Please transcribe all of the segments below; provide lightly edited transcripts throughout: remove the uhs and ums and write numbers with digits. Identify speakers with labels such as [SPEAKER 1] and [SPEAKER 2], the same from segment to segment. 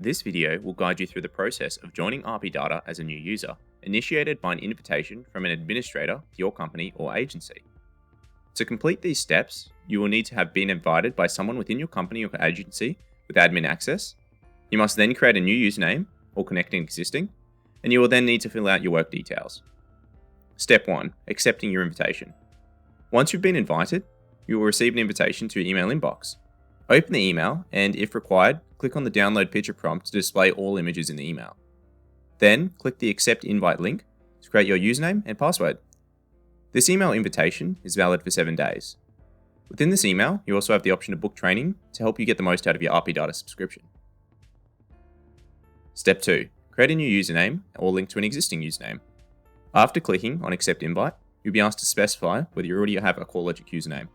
[SPEAKER 1] This video will guide you through the process of joining RP Data as a new user, initiated by an invitation from an administrator to your company or agency. To complete these steps, you will need to have been invited by someone within your company or agency with admin access. You must then create a new username or connect an existing, and you will then need to fill out your work details. Step 1. Accepting your invitation. Once you've been invited, you will receive an invitation to your email inbox. Open the email and, if required, click on the download picture prompt to display all images in the email. Then, click the accept invite link to create your username and password. This email invitation is valid for 7 days. Within this email, you also have the option to book training to help you get the most out of your RP Data subscription. Step 2. Create a new username or link to an existing username. After clicking on accept invite, you'll be asked to specify whether you already have a CoreLogic username.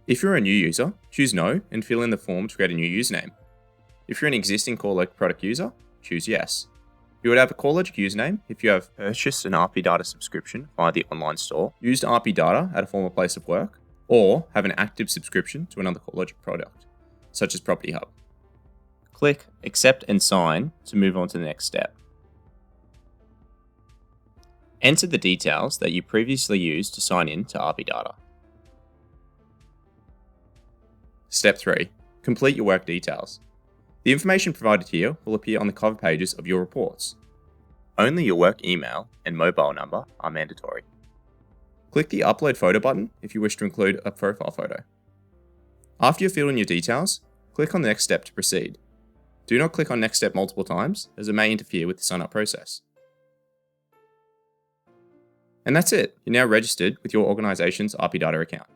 [SPEAKER 1] If you're a new user, choose no and fill in the form to create a new username. If you're an existing CoreLogic product user, choose yes. You would have a CoreLogic username if you have purchased an RP Data subscription via the online store, used RP Data at a former place of work, or have an active subscription to another CoreLogic product, such as Property Hub. Click Accept and Sign to move on to the next step. Enter the details that you previously used to sign in to RP Data. Step 3. Complete your work details. The information provided here will appear on the cover pages of your reports. Only your work email and mobile number are mandatory. Click the Upload Photo button if you wish to include a profile photo. After you've filled in your details, click on the next step to proceed. Do not click on Next Step multiple times, as it may interfere with the sign-up process. And that's it. You're now registered with your organization's RP Data account.